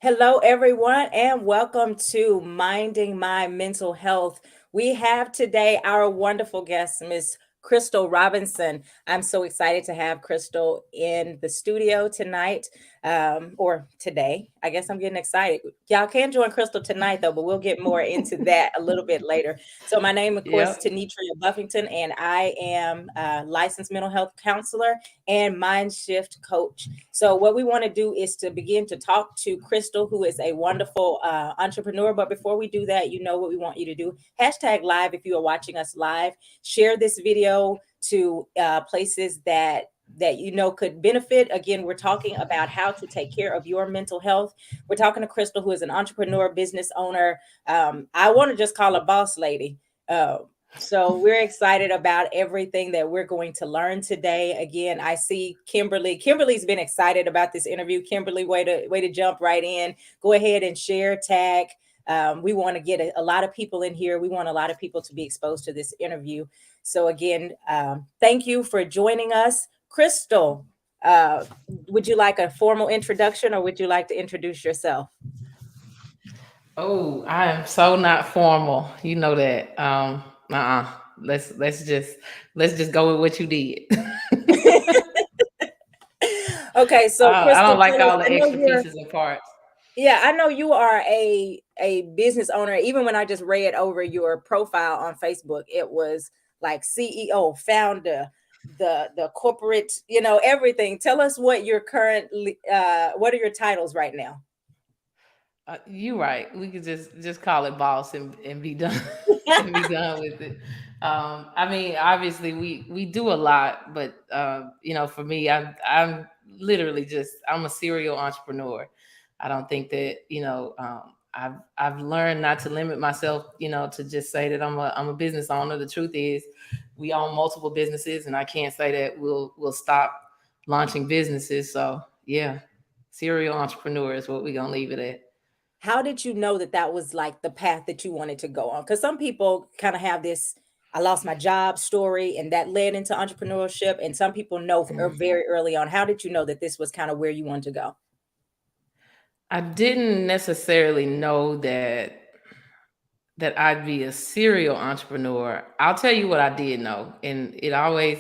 Hello, everyone, and welcome to Minding My Mental Health. We have today our wonderful guest, Miss Crystal Robinson. I'm so excited to have Crystal in the studio tonight, or today. I guess I'm getting excited. Y'all can join Crystal tonight, though, but we'll get more into that a little bit later. So, my name, of course, is Yep. Tenitria Buffington, and I am a licensed mental health counselor and mind shift coach. So, what we want to do is to begin to talk to Crystal, who is a wonderful entrepreneur. But before we do that, you know what we want you to do. Hashtag live if you are watching us live. Share this video to places that you know could benefit. Again, we're talking about how to take care of your mental health. We're talking to Crystal, who is an entrepreneur, business owner. I want to just call her boss lady. So we're excited about everything that we're going to learn today. Again, I see Kimberly. Kimberly's been excited about this interview. Kimberly, way to jump right in. Go ahead and share, tag. We want to get a lot of people in here. We want a lot of people to be exposed to this interview. So again, thank you for joining us. Crystal, would you like a formal introduction or would you like to introduce yourself? Oh, I am so not formal. You know that. Uh-uh. Let's just go with what you did. Okay, so I Crystal, don't like tell us. all the I know extra you're pieces and parts. Yeah, I know you are a business owner. Even when I just read over your profile on Facebook, it was like CEO, founder, the corporate, everything. Tell us what your currently what are your titles right now? You right. We could just call it boss and be done and be done with it. I mean, obviously we do a lot, but for me, I'm literally just I'm a serial entrepreneur. I don't think that I've learned not to limit myself, to just say that I'm a business owner. The truth is, we own multiple businesses, and I can't say that we'll stop launching businesses. So yeah, serial entrepreneur is what we're gonna leave it at. How did you know that that was like the path that you wanted to go on? Because some people kind of have this I lost my job story and that led into entrepreneurship. And some people know very early on. How did you know that this was kind of where you wanted to go? I didn't necessarily know that I'd be a serial entrepreneur. I'll tell you what I did know, and it always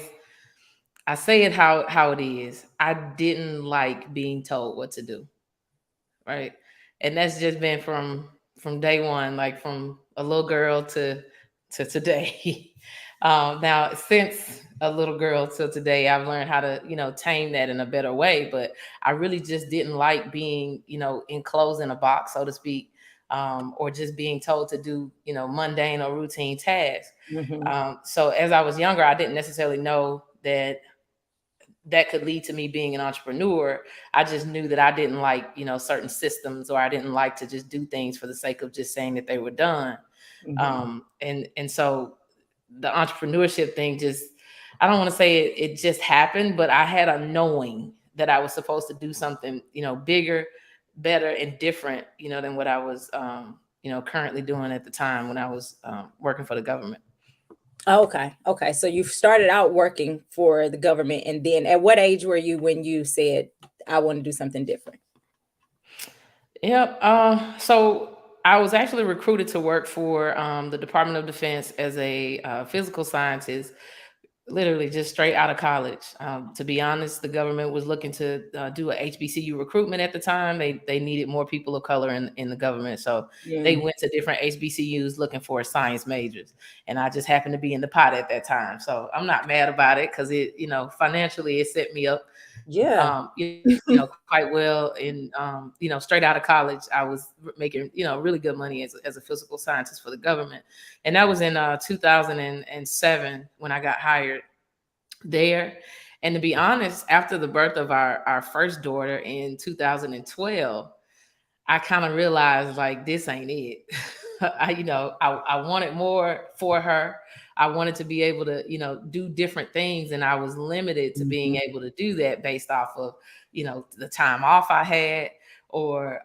I say it how it is. I didn't like being told what to do, right? And that's just been from day one, like from a little girl to today. Now, since a little girl till today, I've learned how to tame that in a better way. But I really just didn't like being enclosed in a box, so to speak, or just being told to do mundane or routine tasks. Mhm. So as I was younger, I didn't necessarily know that could lead to me being an entrepreneur. I just knew that I didn't like, certain systems, or I didn't like to just do things for the sake of just saying that they were done. Mhm. And so the entrepreneurship thing just, I don't want to say it just happened, but I had a knowing that I was supposed to do something, bigger, better, and different, than what I was, currently doing at the time when I was working for the government. Okay. Okay. So you started out working for the government, and then at what age were you when you said, I want to do something different? Yep. So I was actually recruited to work for the Department of Defense as a physical scientist, literally just straight out of college. To be honest, the government was looking to do a HBCU recruitment at the time. They needed more people of color in the government, so they Mm. went to different HBCUs looking for science majors, and I just happened to be in the pot at that time. So I'm not mad about it because it, financially it set me up Yeah. quite well. And straight out of college, I was making really good money as a physical scientist for the government, and that was in 2007 when I got hired there. And to be honest, after the birth of our first daughter in 2012, I kind of realized like this ain't it. I wanted more for her. I wanted to be able to, do different things. And I was limited to being Mhm. able to do that based off of, the time off I had, or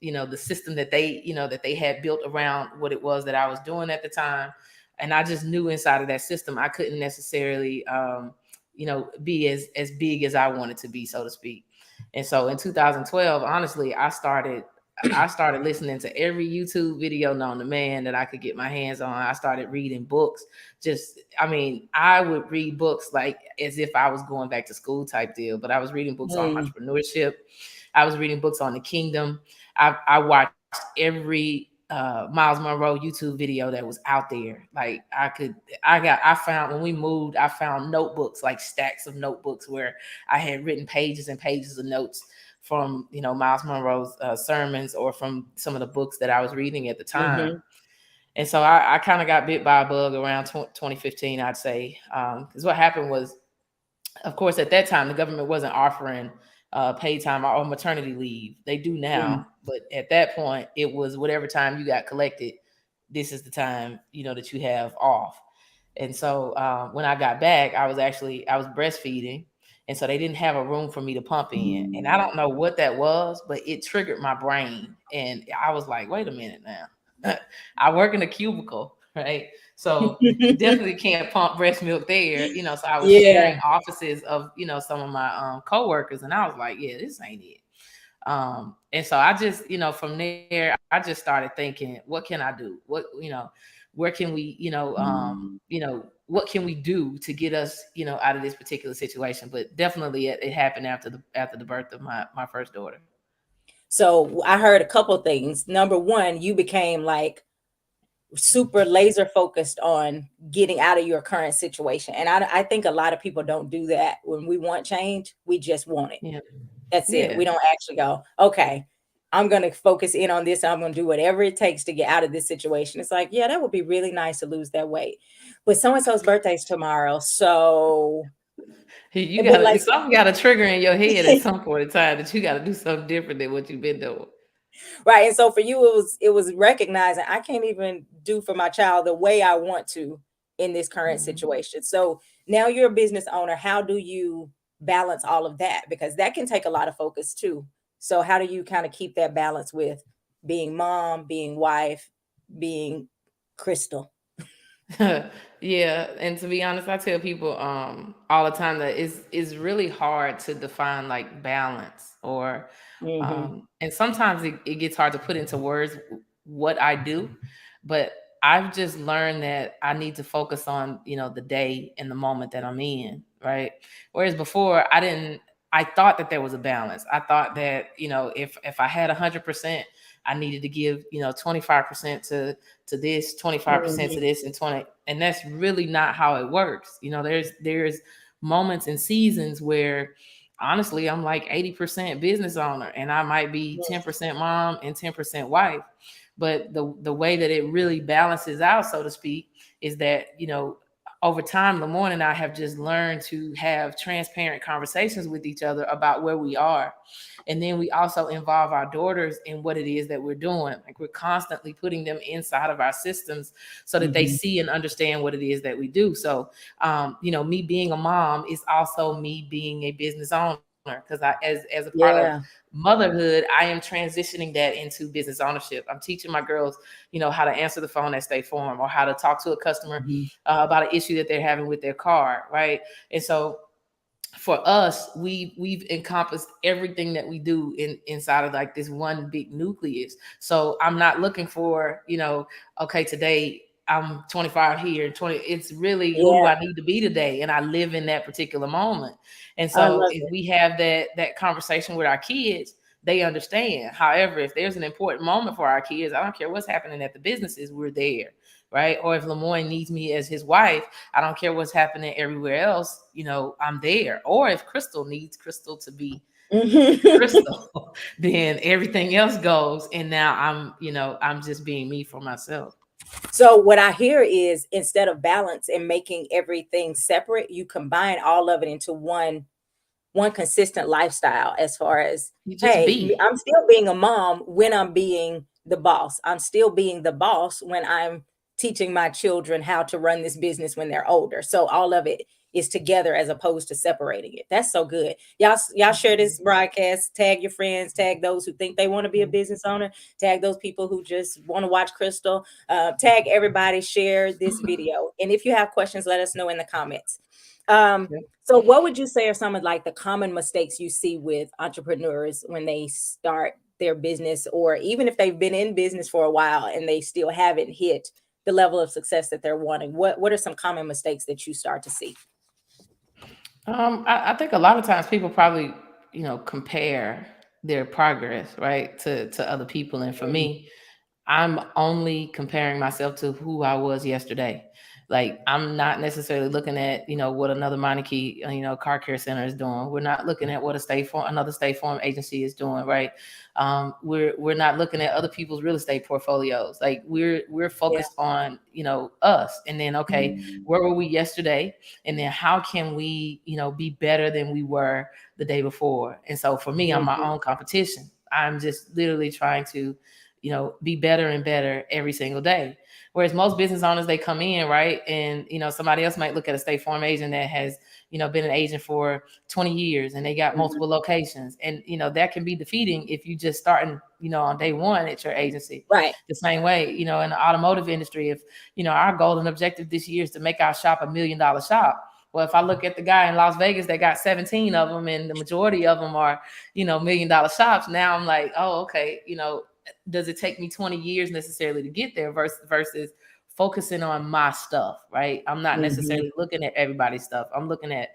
the system that they had built around what it was that I was doing at the time. And I just knew inside of that system I couldn't necessarily be as big as I wanted to be, so to speak. And so in 2012, honestly, I started I started listening to every YouTube video known to man that I could get my hands on. I started reading books. Just, I mean, I would read books like as if I was going back to school type deal, but I was reading books on Mm, entrepreneurship. I was reading books on the kingdom. I watched every Miles Monroe YouTube video that was out there. Like I found when we moved, I found notebooks, like stacks of notebooks where I had written pages and pages of notes from, Miles Monroe's sermons or from some of the books that I was reading at the time. mm-hmm, And so I kind of got bit by a bug around 2015, I'd say, because what happened was, of course, at that time, the government wasn't offering paid time or maternity leave. They do mm, now, but at that point, it was whatever time you got collected. This is the time that you have off. And so when I got back, I was breastfeeding, and so they didn't have a room for me to pump in. And I don't know what that was, but it triggered my brain, and I was like, "Wait a minute now, I work in a cubicle, right? So you definitely can't pump breast milk there, So I was sharing yeah. offices of some of my coworkers, and I was like, "Yeah, this ain't it." And so I just, from there, I just started thinking, what can I do? Where can we, what can we do to get us, out of this particular situation? But definitely it happened after the birth of my first daughter. So I heard a couple things. Number one, you became like super laser focused on getting out of your current situation. And I think a lot of people don't do that. When we want change, we just want it. Yeah. That's it. Yeah. We don't actually go, okay, I'm going to focus in on this. I'm going to do whatever it takes to get out of this situation. It's like, yeah, that would be really nice to lose that weight. But so and so's birthday's tomorrow. So, You but gotta like, something got to trigger in your head at some point in time that you got to do something different than what you've been doing. right. And so for you, it was recognizing I can't even do for my child the way I want to in this current Mhm. situation. So now you're a business owner. How do you balance all of that? Because that can take a lot of focus too. So how do you kind of keep that balance with being mom, being wife, being Crystal? Yeah, and to be honest, I tell people all the time that it's really hard to define like balance or Mm-hmm. and sometimes it gets hard to put into words what I do, but I've just learned that I need to focus on, the day and the moment that I'm in, right? Whereas before I thought that there was a balance. I thought that, if I had 100%, I needed to give, 25% to this, 25% to Mm-hmm. this, and 20. And that's really not how it works. There's moments and seasons where honestly I'm like 80% business owner and I might be 10% mom and 10% wife. But the way that it really balances out, so to speak, is that, over time, LeMoine and I have just learned to have transparent conversations with each other about where we are. And then we also involve our daughters in what it is that we're doing. Like we're constantly putting them inside of our systems so that they Mm-hmm. see and understand what it is that we do. So, me being a mom is also me being a business owner because as a part of Yeah. motherhood, I am transitioning that into business ownership. I'm teaching my girls, how to answer the phone at State Farm or how to talk to a customer Mm-hmm. about an issue that they're having with their car, right? And so for us, we've encompassed everything that we do inside of like this one big nucleus. So I'm not looking for, okay, today I'm 25 here, 20. It's really who do Yeah. I need to be today? And I live in that particular moment. And I so love if it. we have that conversation with our kids, they understand. However, if there's an important moment for our kids, I don't care what's happening at the businesses, we're there. Right. Or if LeMoine needs me as his wife, I don't care what's happening everywhere else, I'm there. Or if Crystal needs Crystal to be Crystal, then everything else goes. And now I'm just being me for myself. So what I hear is instead of balance and making everything separate, you combine all of it into one consistent lifestyle as far as, You just hey, be. I'm still being a mom when I'm being the boss. I'm still being the boss when I'm teaching my children how to run this business when they're older. So all of it is together as opposed to separating it. That's so good. Y'all share this broadcast, tag your friends, tag those who think they want to be a business owner, tag those people who just want to watch Crystal, tag everybody, share this video. And if you have questions, let us know in the comments. Um, Yep. so what would you say are some of like the common mistakes you see with entrepreneurs when they start their business, or even if they've been in business for a while and they still haven't hit the level of success that they're wanting? What are some common mistakes that you start to see? I think a lot of times people probably, compare their progress, right, to other people. And for Mm, me, I'm only comparing myself to who I was yesterday. Like I'm not necessarily looking at, what another Meineke, car care center is doing. We're not looking at what another State Farm agency is doing, right? We're not looking at other people's real estate portfolios. Like we're yeah. focused on, us. And then okay, where were we yesterday? And then how can we, be better than we were the day before? And so for me, I'm my Mhm. own competition. I'm just literally trying to be better and better every single day. Whereas most business owners, they come in, right? And, somebody else might look at a State Farm agent that has, been an agent for 20 years and they got Mhm. multiple locations. And, that can be defeating if you just starting, on day one at your agency. Right. The same way, in the automotive industry, if, our goal and objective this year is to make our shop $1 million shop. Well, if I look at the guy in Las Vegas that got 17 of them and the majority of them are, $1 million shops, now I'm like, oh, okay, does it take me 20 years necessarily to get there versus focusing on my stuff, right? I'm not Mhm. necessarily looking at everybody's stuff. I'm looking at,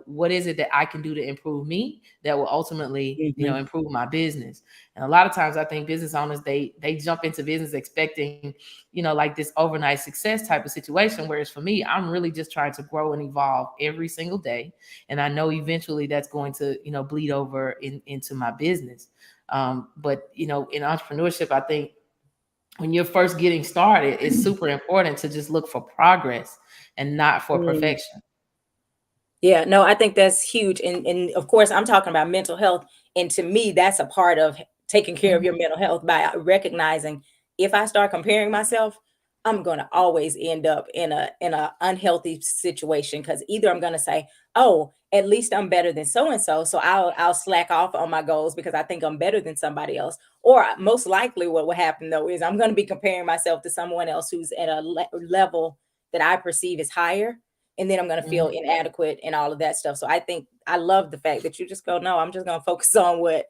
what is it that I can do to improve me that will ultimately, Mhm. improve my business. And a lot of times I think business owners, they jump into business expecting, like this overnight success type of situation. Whereas for me, I'm really just trying to grow and evolve every single day. And I know eventually that's going to, bleed over into my business. But in entrepreneurship, I think when you're first getting started, it's super important to just look for progress and not for Mm. perfection. Yeah, no, I think that's huge. And of course, I'm talking about mental health. And to me, that's a part of taking care of Mhm. your mental health by recognizing if I start comparing myself, I'm gonna always end up in a unhealthy situation, because either I'm gonna say, oh, at least I'm better than so and so, so I'll slack off on my goals because I think I'm better than somebody else. Or most likely what will happen though is I'm gonna be comparing myself to someone else who's at a level that I perceive as higher, and then I'm going to feel Mhm. inadequate and all of that stuff. So I think I love the fact that you just go, no, I'm just going to focus on what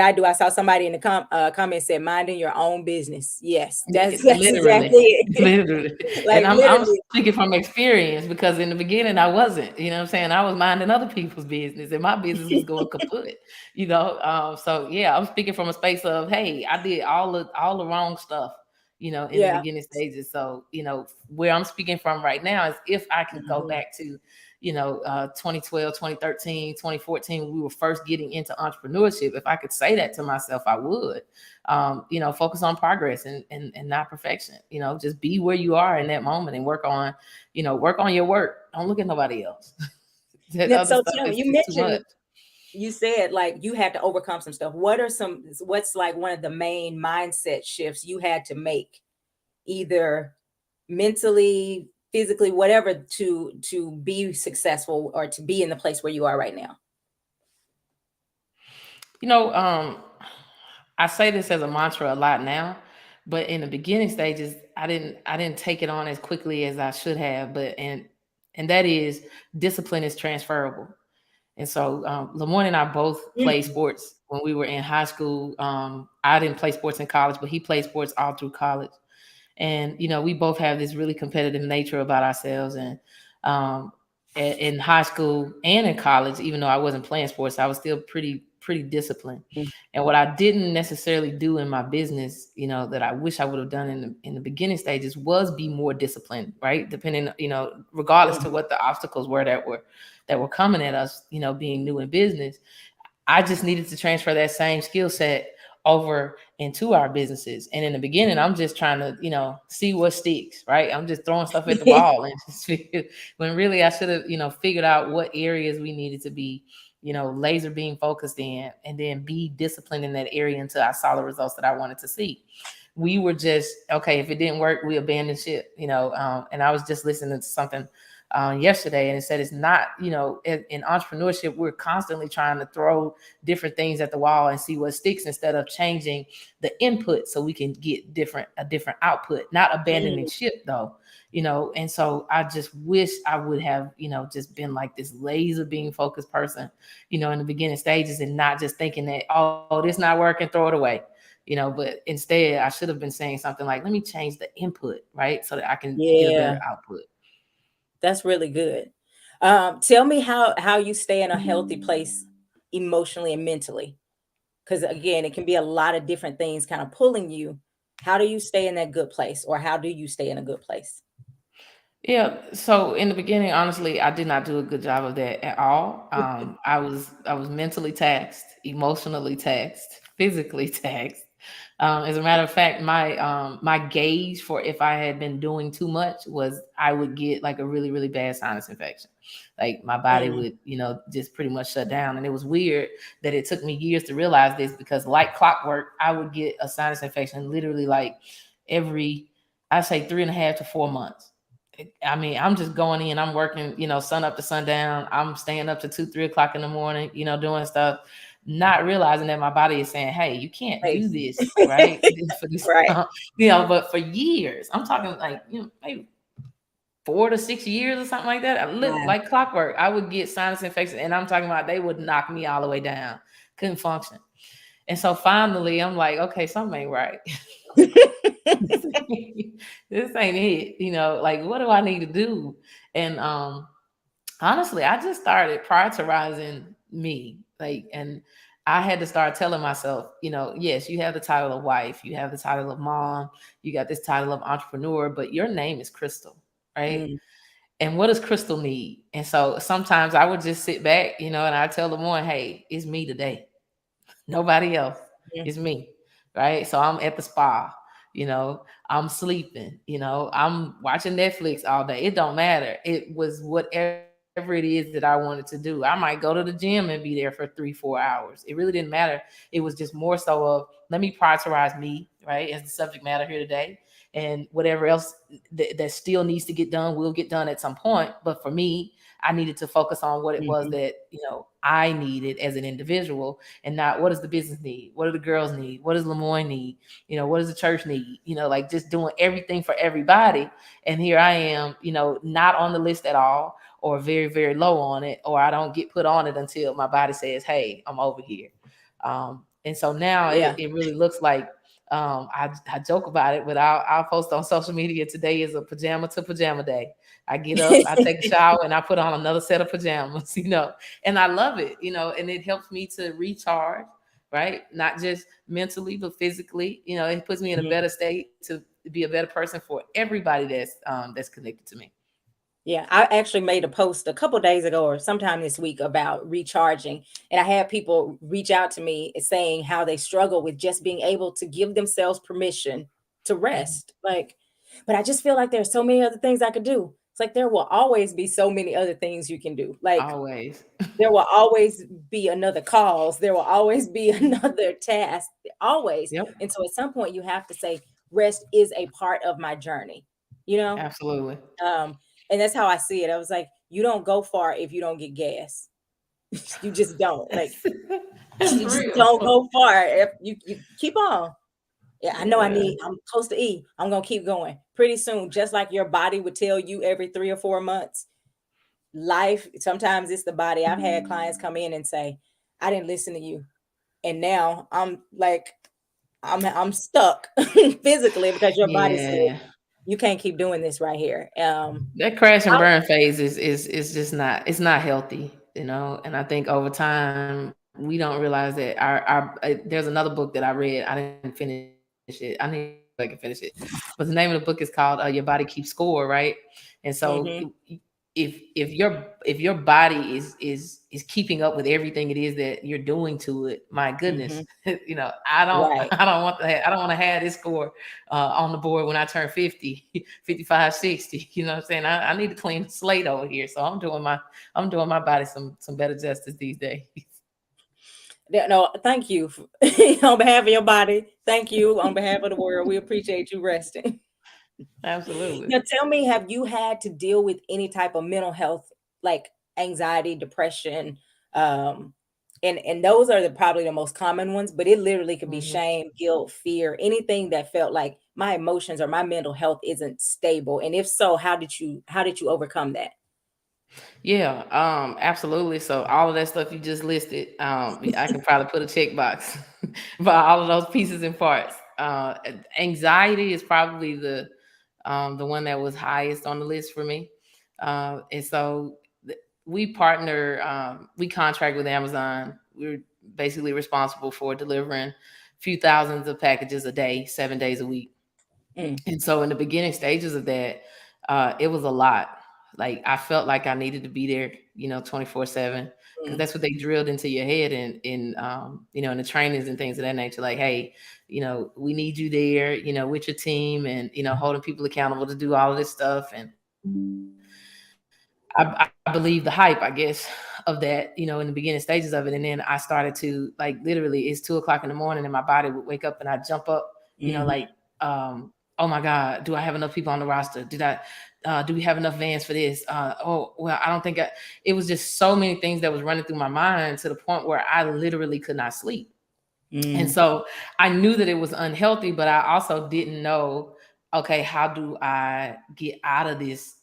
I do. I saw somebody in the comment said, minding your own business. Yes, that's Literally, exactly it. literally. And Like I'm literally. speaking from experience because in the beginning I wasn't, what I'm saying? I was minding other people's business and my business was going kaput, So yeah, I'm speaking from a space of, hey, I did all the wrong stuff, in the Yeah. beginning stages. So, where I'm speaking from right now is if I could go Mhm. back to, 2012, 2013, 2014, when we were first getting into entrepreneurship, if I could say that to myself, I would. Focus on progress and not perfection. Just be where you are in that moment and work on your work. Don't look at nobody else. That Yeah, other so stuff tell me, is you just too much. mentioned, you said like you had to overcome some stuff. What's like one of the main mindset shifts you had to make, either mentally, physically, whatever, to be successful or to be in the place where you are right now? You know, um, I say this as a mantra a lot now, but in the beginning stages, I didn't take it on as quickly as I should have. And that is discipline is transferable. And so LeMoine and I both played Mm. sports when we were in high school. I didn't play sports in college, but he played sports all through college. And we both have this really competitive nature about ourselves. And um, in high school and in college, even though I wasn't playing sports, I was still pretty disciplined. And what I didn't necessarily do in my business, that I wish I would have done in the beginning stages was be more disciplined, right? Depending, regardless to Mhm. what the obstacles were that were coming at us, being new in business. I just needed to transfer that same skill set over into our businesses. And in the beginning, I'm just trying to, see what sticks, right? I'm just throwing stuff at the wall and just when really I should have, figured out what areas we needed to be, laser beam focused in and then be disciplined in that area until I saw the results that I wanted to see. We were just, okay, if it didn't work, we abandoned ship, and I was just listening to something yesterday, and it said it's not, in entrepreneurship, we're constantly trying to throw different things at the wall and see what sticks instead of changing the input so we can get a different output, not abandoning Mm, ship though. And so I just wish I would have, just been like this laser beam focused person, in the beginning stages, and not just thinking that, oh, this not working, throw it away. But instead I should have been saying something like, let me change the input, right? So that I can get a better yeah, output. that's really good. Tell me how you stay in a healthy place emotionally and mentally, because again, it can be a lot of different things kind of pulling you. How do you stay in that good place, or how do you stay in a good place? Yeah. So in the beginning, honestly, I did not do a good job of that at all. I was mentally taxed, emotionally taxed, physically taxed. As a matter of fact, my gauge for if I had been doing too much was I would get like a really, really bad sinus infection. Like my body Mm, would, just pretty much shut down. And it was weird that it took me years to realize this, because like clockwork, I would get a sinus infection literally like every, I say 3.5 to 4 months. I mean, I'm just going in, I'm working, sun up to sundown. I'm staying up to 2, 3 o'clock in the morning, doing stuff, not realizing that my body is saying, hey, you can't do place. this, right? For this, Right. but for years, I'm talking like, maybe 4 to 6 years or something like that. I look Wow. like clockwork. I would get sinus infections, and I'm talking about they would knock me all the way down. Couldn't function. And so finally, I'm like, okay, something ain't right. This ain't it. Like, what do I need to do? And honestly, I just started prioritizing me. Like, and I had to start telling myself, yes, you have the title of wife, you have the title of mom, you got this title of entrepreneur, but your name is Crystal, right? Mm, And what does Crystal need? And so sometimes I would just sit back, and I tell LeMoine, hey, it's me today. Nobody else. mm, It's me. Right. So I'm at the spa, I'm sleeping, I'm watching Netflix all day. It don't matter. It was whatever it is that I wanted to do. I might go to the gym and be there for 3, 4 hours. It really didn't matter. It was just more so of, let me prioritize me, right, as the subject matter here today. And whatever else that still needs to get done will get done at some point. But for me, I needed to focus on what it was mhm, that, I needed as an individual, and not what does the business need? What do the girls need? What does LeMoine need? What does the church need? Like just doing everything for everybody. And here I am, not on the list at all, or very, very low on it, or I don't get put on it until my body says, hey, I'm over here. And so now yeah. it really looks like, I joke about it, but I'll post on social media, today is a pajama to pajama day. I get up, I take a shower, and I put on another set of pajamas, and I love it, and it helps me to recharge, right? Not just mentally, but physically, it puts me in a Mhm. better state to be a better person for everybody that's connected to me. Yeah, I actually made a post a couple days ago or sometime this week about recharging. And I had people reach out to me saying how they struggle with just being able to give themselves permission to Mhm. rest. Like, but I just feel like there's so many other things I could do. It's like there will always be so many other things you can do. Like Always. there will always be another cause. There will always be another task. Always. Yep. And so at some point you have to say, rest is a part of my journey, you know? Absolutely. Um, and that's how I see it. I was like, you don't go far if you don't get gas. You just don't. Like That's you just don't real. go far if you keep on. Yeah, I know Yeah. I'm close to E. I'm gonna keep going. Pretty soon, just like your body would tell you every 3 or 4 months, life, sometimes it's the body. I've had clients come in and say, I didn't listen to you. And now I'm like, I'm stuck physically because your body said Yeah. you can't keep doing this right here. That crash and burn phase is just not, it's not healthy, and I think over time we don't realize that there's another book that I read. I didn't finish it. I need to go back and finish it. But the name of the book is called Your Body Keeps Score, right? And so Mhm, if your body is keeping up with everything it is that you're doing to it, my goodness, mhm, I don't right. I don't want that. I don't want to have this score on the board when I turn 50, 55, 60. You know what I'm saying? I need to clean the slate over here. So I'm doing my body some better justice these days. No, thank you on behalf of your body. Thank you on behalf of the world. We appreciate you resting. Absolutely. Now tell me, have you had to deal with any type of mental health, like anxiety, depression? Um, and those are probably the most common ones, but it literally could be Mhm. shame, guilt, fear, anything that felt like my emotions or my mental health isn't stable. And if so, how did you overcome that? Yeah, absolutely. So all of that stuff you just listed, I can probably put a check box for all of those pieces and parts. Anxiety is probably the one that was highest on the list for me. And so we contract with Amazon. We're basically responsible for delivering a few thousands of packages a day, 7 days a week. Mm, And so in the beginning stages of that, it was a lot. Like I felt like I needed to be there, 24/7, because mm. that's what they drilled into your head in the trainings and things of that nature. Like, hey, we need you there, with your team and holding people accountable to do all of this stuff. And I believe the hype, I guess, of that, in the beginning stages of it. And then I started to like literally it's 2 o'clock in the morning and my body would wake up and I jump up, Mhm. like, oh my God, do I have enough people on the roster? Do we have enough vans for this? Oh, well, I don't think it was just so many things that was running through my mind to the point where I literally could not sleep. And Mm. so I knew that it was unhealthy, but I also didn't know, okay, how do I get out of this,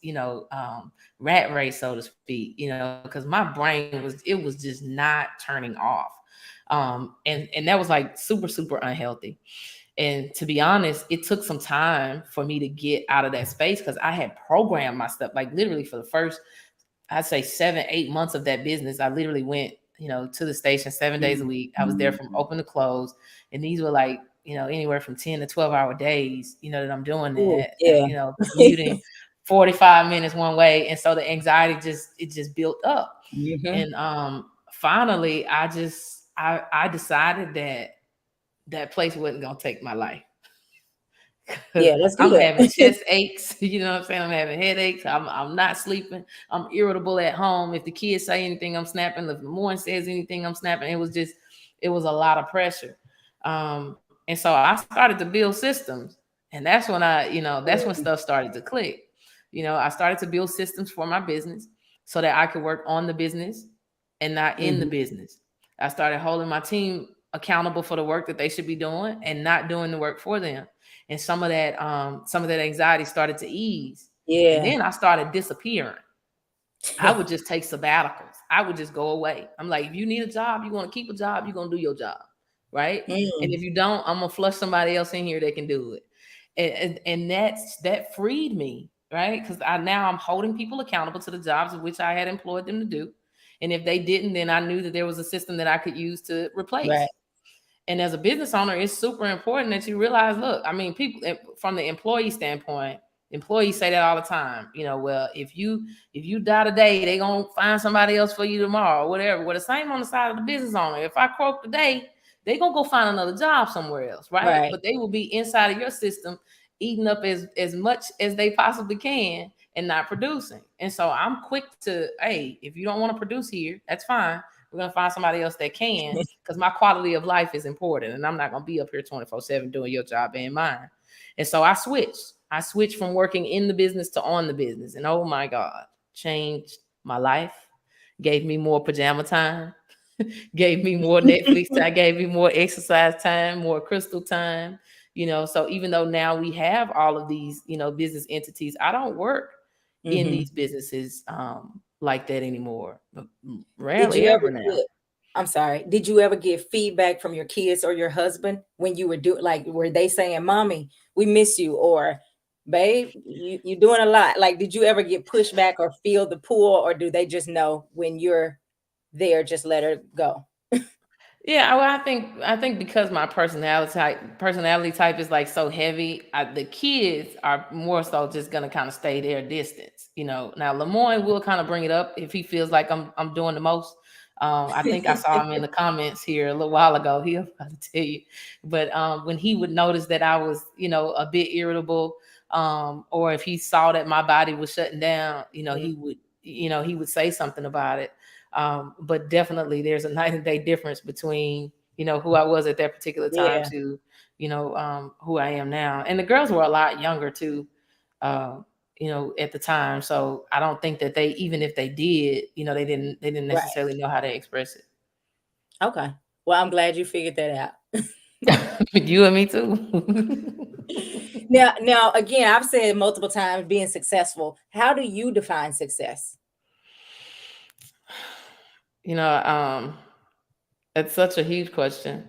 rat race, so to speak, because my brain was just not turning off. And that was like super, super unhealthy. And to be honest, it took some time for me to get out of that space because I had programmed my stuff like literally for the first, I'd say 7, 8 months of that business. I literally went, to the station 7 days a Mm. week. I was there from open to close. And these were like, anywhere from 10 to 12 hour days, that I'm doing Ooh, that, yeah. commuting 45 minutes one way. And so the anxiety just built up. Hmm. And finally I decided that that place wasn't gonna take my life. Because Yeah, that's I'm good. having chest aches, you know what I'm saying? I'm having headaches. I'm not sleeping. I'm irritable at home. If the kids say anything, I'm snapping. If LeMoine says anything, I'm snapping. It was a lot of pressure. And so I started to build systems. And that's when Mm. stuff started to click. I started to build systems for my business so that I could work on the business and not in the Mhm. business. I started holding my team accountable for the work that they should be doing and not doing the work for them. And some of that anxiety started to ease. And Yeah. then I started disappearing. I would just take sabbaticals. I would just go away. I'm like, if you need a job, you want to keep a job, you're gonna do your job, right? And Mm. if you don't, I'm gonna flush somebody else in here that can do it. And that freed me, right? Because I'm holding people accountable to the jobs of which I had employed them to do. And if they didn't, then I knew that there was a system that I could use to Right. replace. And as a business owner, it's super important that you realize, look, I mean, people from the employee standpoint, employees say that all the time. Well, if you die today, they gonna find somebody else for you tomorrow, or whatever. Well, the same on the side of the business owner. If I croak today, they gonna go find another job somewhere else, right? Right. But they will be inside of your system, eating up as much as they possibly can and not producing. And so I'm quick to, hey, if you don't want to produce here, that's fine. We're gonna find somebody else that can, because my quality of life is important, and I'm not gonna be up here 24/7 doing your job and mine. And so I switched. I switched from working in the business to on the business, and oh my God, changed my life. Gave me more pajama time. Gave me more Netflix time. Gave me more exercise time, more crystal time. So even though now we have all of these, business entities, I don't work in Hmm. these businesses like that anymore. Did Rarely you ever ever now. get, I'm sorry, did you ever get feedback from your kids or your husband when you were doing, like, were they saying, "Mommy, we miss you," or "Babe, you're doing a lot"? Like, did you ever get pushback or feel the pull, or do they just know when you're there, just let her go? Yeah, well, I think because my personality type is like so heavy, the kids are more so just gonna kind of stay their distance. Now LeMoine will kind of bring it up if he feels like I'm doing the most. I think I saw him in the comments here a little while ago. He'll probably tell you, but when he would notice that I was, a bit irritable, or if he saw that my body was shutting down, Mhm. he would say something about it. But definitely there's a night and day difference between, who I was at that particular time Yeah. to, who I am now. And the girls were a lot younger too. uh, at the time. So I don't think that they, even if they did, they didn't Right. necessarily know how to express Okay. Well, I'm glad you figured that out. it. You and me too. Now, again, I've said multiple times being successful. How do you define success? you know, um, it's such a huge question.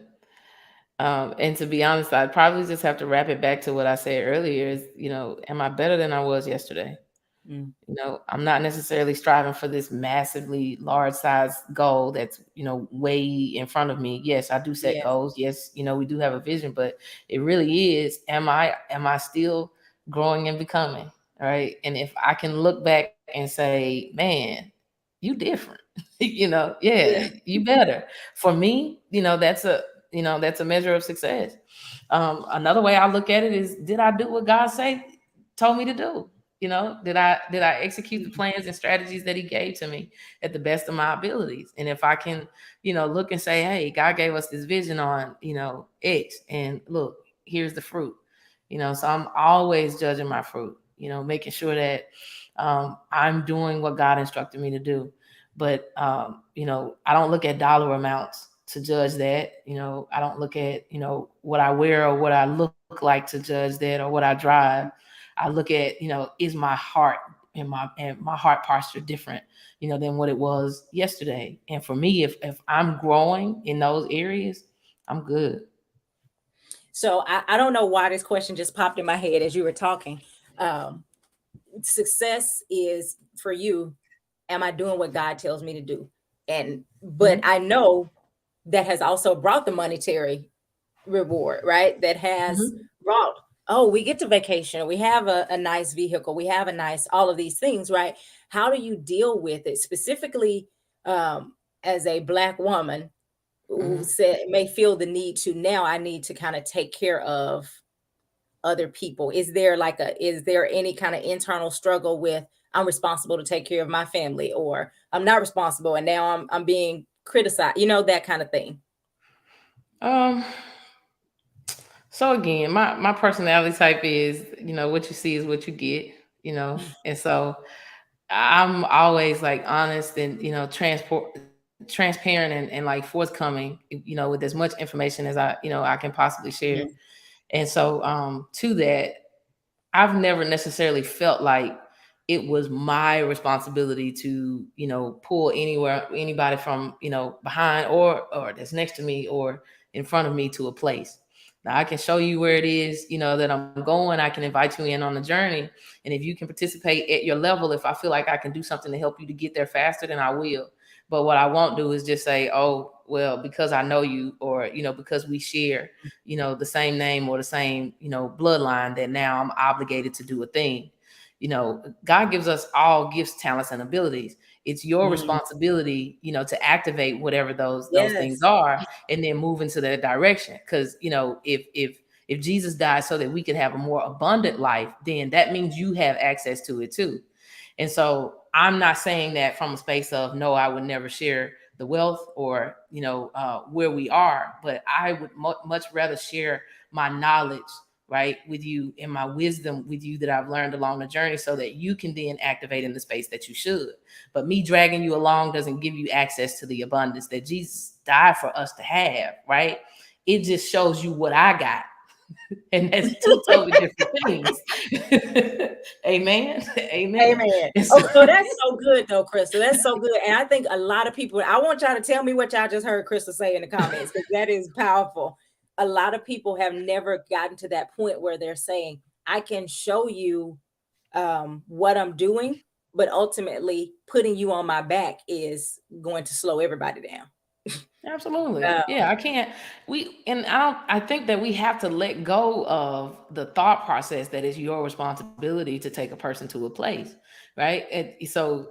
And to be honest, I'd probably just have to wrap it back to what I said earlier is, am I better than I was yesterday? Mm, I'm not necessarily striving for this massively large size goal that's, way in front of me. Yes, I do set yes. goals. Yes, we do have a vision, but it really is, am I still growing and becoming? Right. And if I can look back and say, man, you different, yeah, Yeah. you better. For me, that's a measure of success. Another way I look at it is, did I do what God told me to do? Did I execute the Mm, plans and strategies that he gave to me at the best of my abilities? And if I can, look and say, hey, God gave us this vision on, X, and look, here's the fruit. So I'm always judging my fruit, making sure that I'm doing what God instructed me to do. But I don't look at dollar amounts to judge that. I don't look at, what I wear or what I look like to judge that, or what I drive. I look at, is my heart and my heart posture different, than what it was yesterday. And for me, if I'm growing in those areas, I'm good. So I don't know why this question just popped in my head as you were talking. Um, Success is for you, am I doing what God tells me to do? And but Hmm. I know that has also brought the monetary reward, right? That has Hmm. brought, oh, we get to vacation, we have a nice vehicle, we have a nice, all of these things, right? How do you deal with it specifically, um, as a Black woman who Hmm. said may feel the need to, now I need to kind of take care of other people? Is there any kind of internal struggle with, I'm responsible to take care of my family, or I'm not responsible and now I'm being criticized, that kind of thing? Um, so again, my personality type is, what you see is what you get, and so I'm always like honest and transparent and like forthcoming, with as much information as I can possibly share. Mhm. And so to that, I've never necessarily felt like it was my responsibility to, pull anybody from, behind or that's next to me or in front of me to a place. Now I can show you where it is, that I'm going. I can invite you in on the journey. And if you can participate at your level, if I feel like I can do something to help you to get there faster, then I will. But what I won't do is just say, oh, well, because I know you, or, because we share, the same name or the same, bloodline, that now I'm obligated to do a thing. God gives us all gifts, talents, and abilities. It's your Mm. responsibility, to activate whatever those things Yes. are, and then move into that direction. Because if Jesus died so that we could have a more abundant life, then that means you have access to it too. And so I'm not saying that from a space of, no, I would never share the wealth or, where we are, but I would much rather share my knowledge, right, with you, and my wisdom with you that I've learned along the journey, so that you can then activate in the space that you should. But me dragging you along doesn't give you access to the abundance that Jesus died for us to have, right? It just shows you what I got. And that's two totally different things. Amen. Amen. Amen. And so, Oh, so that's so good though, Crystal. That's so good. And I think a lot of people, I want y'all to tell me what y'all just heard Crystal say in the comments, because that is powerful. A lot of people have never gotten to that point where they're saying, I can show you what I'm doing, but ultimately putting you on my back is going to slow everybody down. absolutely. Uh, Yeah, I can't. I think that we have to let go of the thought process that is your responsibility to take a person to a place, right? And so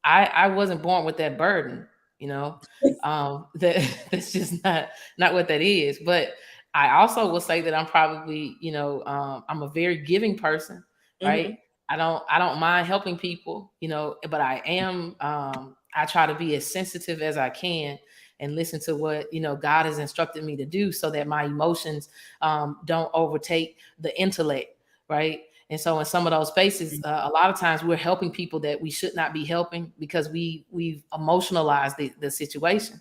I wasn't born with that burden, you know. That that's just not what that is. But I also will say that I'm probably, I'm a very giving person, right? mhm. I don't mind helping people, but I try to be as sensitive as I can and listen to what God has instructed me to do, so that my emotions don't overtake the intellect, right? And so in some of those spaces, a lot of times we're helping people that we should not be helping because we've emotionalized the situation.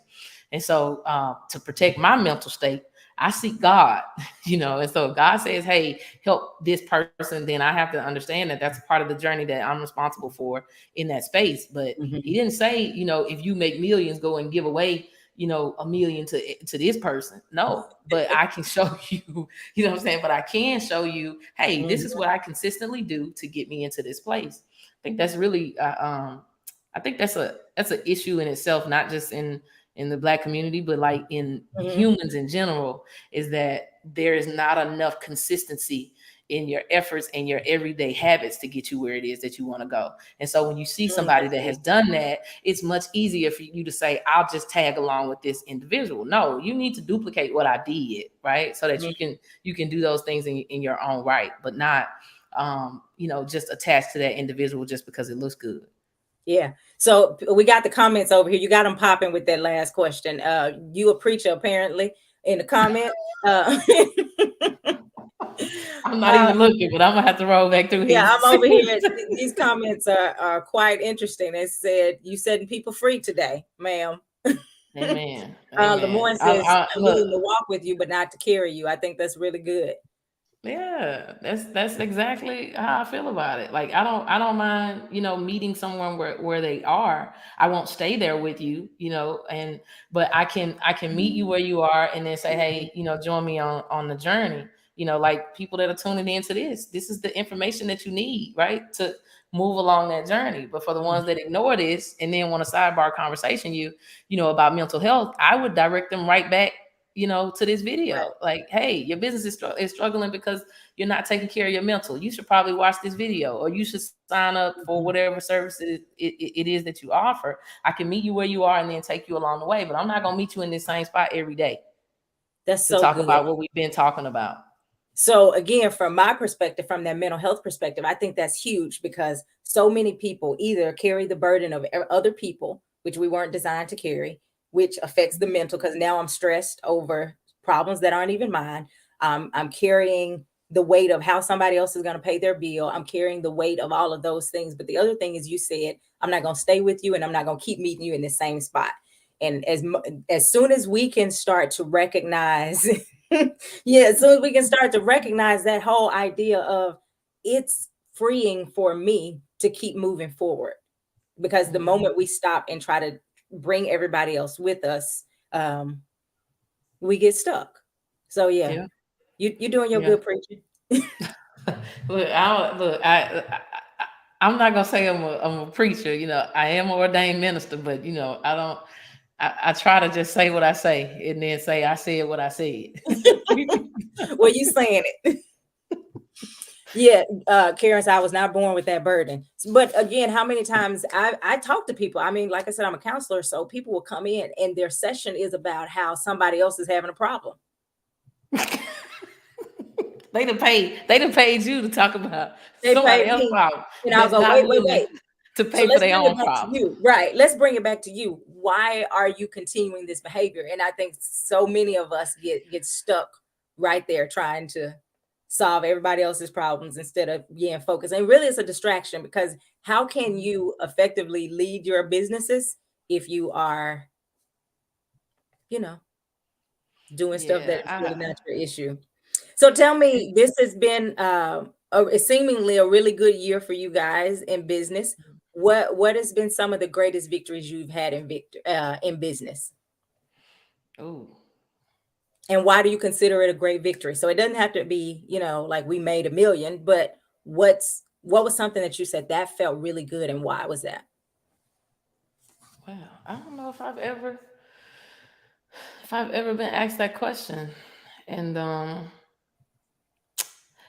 And so to protect my mental state, I seek God, and so if God says, hey, help this person, then I have to understand that that's part of the journey that I'm responsible for in that space. But he Mhm. didn't say, if you make millions, go and give away, a million to this person. No, but I can show you, what I'm saying? But I can show you, hey, this is Mhm. what I consistently do to get me into this place. I think that's really, I think that's an issue in itself, not just in the Black community, but like in Mhm. humans in general, is that there is not enough consistency in your efforts and your everyday habits to get you where it is that you want to go. And so when you see somebody That's that good. has done that, it's much easier for you to say, I'll just tag along with this individual. No, you need to duplicate what I did, right? So that Mhm. you can do those things in your own right, but not just attached to that individual just because it looks good. Yeah. So we got the comments over here. You got them popping with that last question. You a preacher apparently in the comment. Uh, I'm not uh, even looking, but I'm gonna have to roll back through here yeah, to I'm over see. here. These comments are quite interesting. They said you setting people free today, ma'am. Amen. Amen. LeMoine says, I'm Look. willing to walk with you, but not to carry you. I think that's really good. Yeah, that's exactly how I feel about it. Like I don't mind, meeting someone where they are. I won't stay there with you, and but I can meet you where you are and then say, Mhm. hey, join me on the journey. Like people that are tuning into this is the information that you need, right? To move along that journey. But for the ones that ignore this and then want a sidebar conversation about mental health, I would direct them right back to this Right. video. Like, hey, your business is struggling because you're not taking care of your mental. You should probably watch this video, or you should sign up for Mhm. whatever services it is that you offer. I can meet you where you are and then take you along the way, but I'm not going to meet you in this same spot every day That's to so talk good. about what we've been talking about. So again, from my perspective, from that mental health perspective, I think that's huge because so many people either carry the burden of other people, which we weren't designed to carry, which affects the mental because now I'm stressed over problems that aren't even mine. I'm carrying the weight of how somebody else is going to pay their bill. I'm carrying the weight of all of those things. But the other thing is, you said, I'm not going to stay with you and I'm not going to keep meeting you in the same spot. And as soon as we can start to recognize yeah, as soon as we can start to recognize that whole idea of it's freeing for me to keep moving forward. Because the Mhm. moment we stop and try to bring everybody else with us, um, we get stuck. So yeah, Yeah, you're doing your yeah. good preaching. I'm not gonna say I'm a preacher. I am an ordained minister, but I don't. I try to just say what I say and then say I said what I said. Well, you saying it. Yeah, Karen said I was not born with that burden. But again, how many times I talk to people? I mean, like I said, I'm a counselor, so people will come in and their session is about how somebody else is having a problem. They done paid you to talk about They somebody paid else's me, problem and I'll that's go, not wait, willing wait. to So pay for let's their bring it own back to problem. you. Right. Let's bring it back to you. Why are you continuing this behavior? And I think so many of us get stuck right there trying to solve everybody else's problems instead of being focused. And really it's a distraction because how can you effectively lead your businesses if you are, you know, doing stuff that Yeah, is really not your issue? So tell me, this has been seemingly a really good year for you guys in business. What has been some of the greatest victories you've had in business, oh and why do you consider it a great victory? So it doesn't have to be, like we made a million, but what was something that you said that felt really good, and why was that? wow, I don't know if I've ever been asked that question, and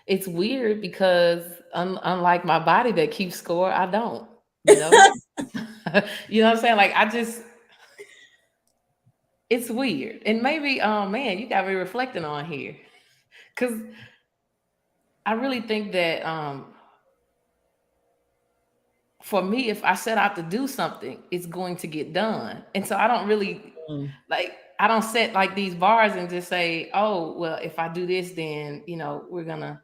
it's weird because unlike my body that keeps score, I don't. You know, you know what I'm saying? Like I just, it's weird, and maybe, man, you got me reflecting on here because I really think that for me, if I set out to do something, it's going to get done. And so I don't really Mm, I don't set like these bars and just say, oh, well, if I do this, then, we're gonna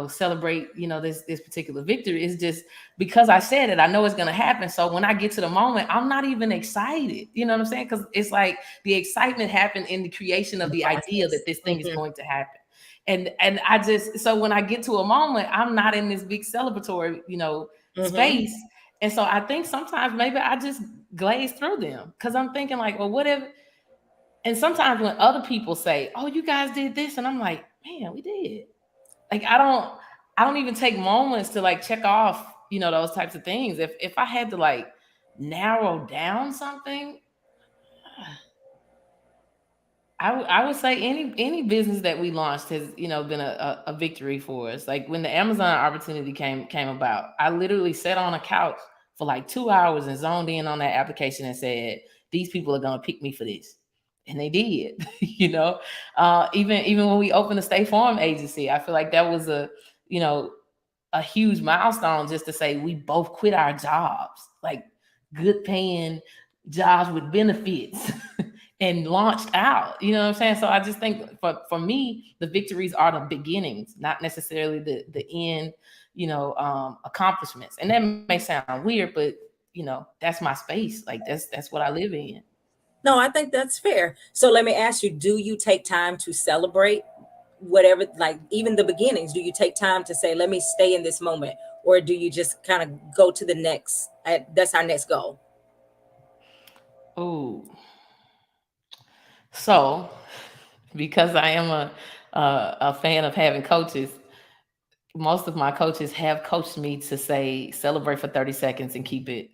celebrate, this particular victory. It's just because I said it, I know it's going to happen. So when I get to the moment, I'm not even excited. You know what I'm saying? Because it's like the excitement happened in the creation of The the idea that process. this thing is going to happen. And I just, so when I get to a moment, I'm not in this big celebratory, space. And so I think sometimes maybe I just glaze through them because I'm thinking like, well, what if, and sometimes when other people say, oh, you guys did this, and I'm like, man, we did. Like I don't even take moments to like check off, those types of things. If I had to like narrow down something, I would say any business that we launched has been a victory for us. Like when the Amazon opportunity came about, I literally sat on a couch for like 2 hours and zoned in on that application and said, these people are gonna pick me for this, and they did. Even when we opened the State Farm agency, I feel like that was you know a huge milestone just to say we both quit our jobs, like good paying jobs with benefits, and launched out. You know what I'm saying? So I just think for me, the victories are the beginnings, not necessarily the end, accomplishments. And that may sound weird, but that's my space. Like that's what I live in. No, I think that's fair. So let me ask you, do you take time to celebrate whatever, like even the beginnings? Do you take time to say, let me stay in this moment? Or do you just kind of go to the next, that's our next goal? Oh, so because I am a fan of having coaches, most of my coaches have coached me to say celebrate for 30 seconds and keep it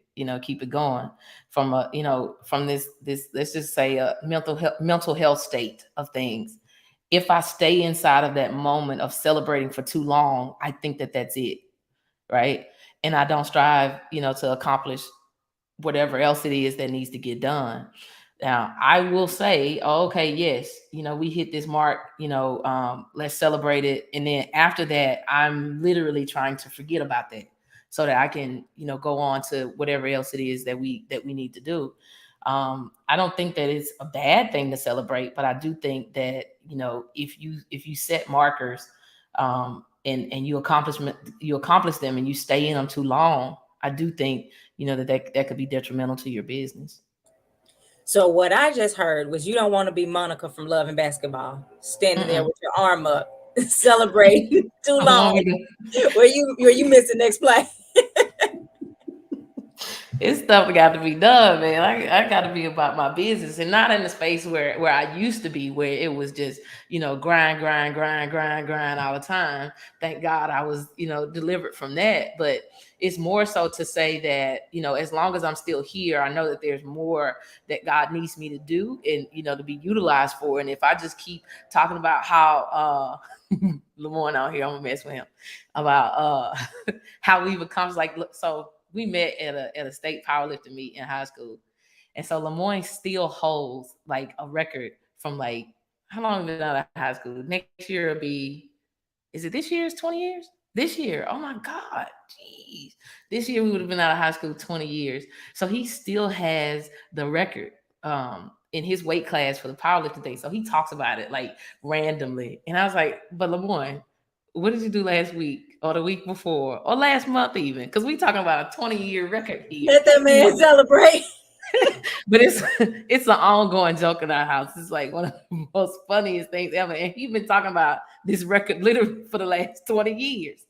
going from from this let's just say a mental health state of things. If I stay inside of that moment of celebrating for too long, I think that that's it, right? And I don't strive to accomplish whatever else it is that needs to get done. Now, I will say, oh, okay, yes, we hit this mark, let's celebrate it. And then after that, I'm literally trying to forget about that so that I can, go on to whatever else it is that we need to do. I don't think that it's a bad thing to celebrate, but I do think that, if you set markers, and you accomplish them and you stay in them too long, I do think that could be detrimental to your business. So what I just heard was you don't want to be Monica from Love and Basketball, standing there Mm-mm. with your arm up, celebrating too I want long. me to. Where you miss the next play? It's stuff got to be done, man. I got to be about my business and not in the space where I used to be, where it was just grind, grind, grind, grind, grind all the time. Thank God I was delivered from that. But it's more so to say that as long as I'm still here, I know that there's more that God needs me to do and to be utilized for. And if I just keep talking about how LeMoine out here, I'm gonna mess with him about how we've accomplished. Like, look, so we met at a state powerlifting meet in high school, and so LeMoine still holds like a record from like how long have we been out of high school? Next year will be, is it this year? Is 20 years? This year? Oh my God, jeez! This year we would have been out of high school 20 years. So he still has the record in his weight class for the powerlifting thing. So he talks about it like randomly, and I was like, but LeMoine, what did you do last week or the week before or last month even? Because we talking about a 20-year record here. Let that He man was, celebrate. but it's an ongoing joke in our house. It's like one of the most funniest things ever. And he's been talking about this record literally for the last 20 years.